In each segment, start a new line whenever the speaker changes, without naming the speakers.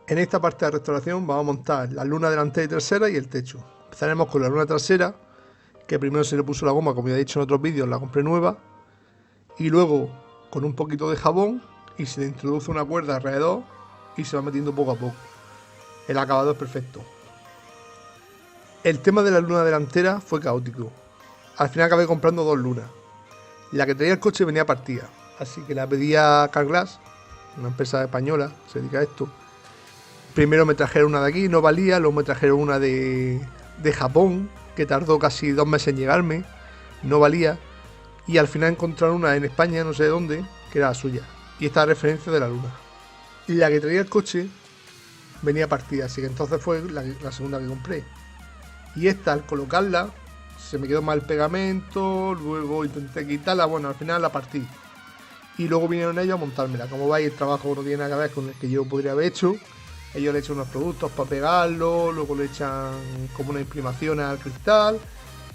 En esta parte de restauración vamos a montar la luna delantera y trasera y el techo. Empezaremos con la luna trasera, que primero se le puso la goma, como ya he dicho en otros vídeos, la compré nueva. Y luego con un poquito de jabón y se le introduce una cuerda alrededor y se va metiendo poco a poco. El acabado es perfecto. El tema de la luna delantera fue caótico. Al final acabé comprando dos lunas. La que traía el coche venía partida, así que la pedí a Carglass, una empresa española que se dedica a esto. Primero me trajeron una de aquí, no valía, luego me trajeron una de Japón, que tardó casi 2 meses en llegarme, no valía, y al final encontraron una en España, no sé de dónde, que era la suya, y esta referencia de la luna. Y la que traía el coche venía partida, así que entonces fue la segunda que compré. Y esta, al colocarla, se me quedó mal el pegamento, luego intenté quitarla, bueno, al final la partí. Y luego vinieron ellos a montármela. Como veis, el trabajo no tiene nada que ver con el que yo podría haber hecho. Ellos le echan unos productos para pegarlo, luego le echan como una imprimación al cristal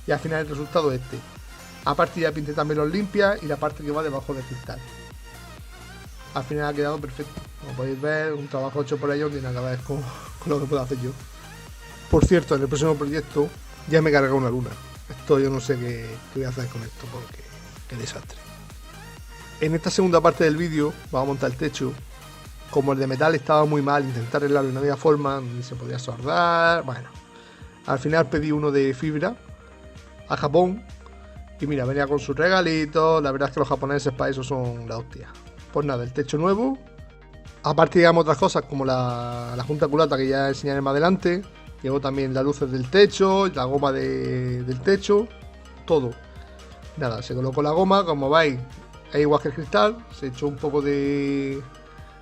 y al final el resultado es este. Aparte ya pinté también los limpias y la parte que va debajo del cristal. Al final ha quedado perfecto. Como podéis ver, un trabajo hecho por ellos no tiene nada que ver con lo que puedo hacer yo. Por cierto, en el próximo proyecto ya me he cargado una luna. Esto yo no sé qué voy a hacer con esto porque qué desastre. En esta segunda parte del vídeo vamos a montar el techo. Como el de metal estaba muy mal, intentar arreglarlo y no había forma, ni se podía soldar. Bueno, al final pedí uno de fibra a Japón. Y mira, venía con sus regalitos. La verdad es que los japoneses para eso son la hostia. Pues nada, el techo nuevo. Aparte digamos otras cosas como la junta culata que ya enseñaré más adelante. Llegó también las luces del techo, la goma del techo, todo. Nada, se colocó la goma, como veis, es igual que el cristal. Se echó un poco de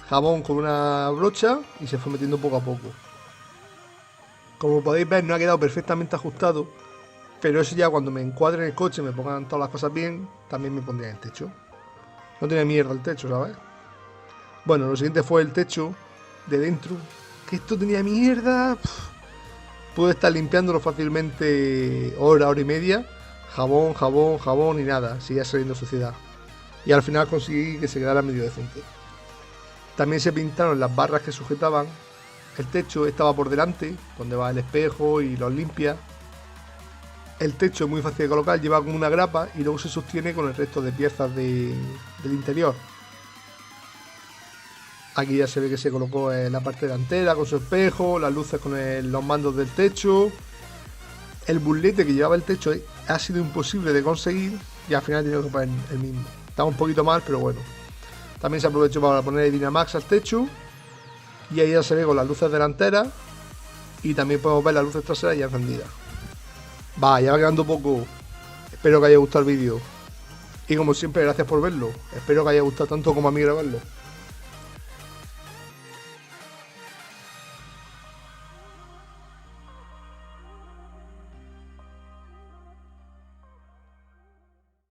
jabón con una brocha y se fue metiendo poco a poco. Como podéis ver, no ha quedado perfectamente ajustado, pero eso ya cuando me encuadre en el coche, me pongan todas las cosas bien, también me pondría en el techo. No tenía mierda el techo, ¿sabes? Bueno, lo siguiente fue el techo de dentro, que esto tenía mierda. Pude estar limpiándolo fácilmente hora y media. Jabón, jabón, jabón y nada, seguía saliendo suciedad. Y al final conseguí que se quedara medio decente. También se pintaron las barras que sujetaban. El techo estaba por delante, donde va el espejo y los limpia. El techo es muy fácil de colocar, lleva como una grapa y luego se sostiene con el resto de piezas del interior. Aquí ya se ve que se colocó en la parte delantera con su espejo, las luces con los mandos del techo. El burlete que llevaba el techo ha sido imposible de conseguir y al final he tenido que poner el mismo. Estaba un poquito mal, pero bueno. También se aprovechó para poner el Dynamax al techo. Y ahí ya se ve con las luces delanteras. Y también podemos ver las luces traseras ya encendidas. Va, ya va quedando poco. Espero que haya gustado el vídeo. Y como siempre, gracias por verlo. Espero que haya gustado tanto como a mí grabarlo.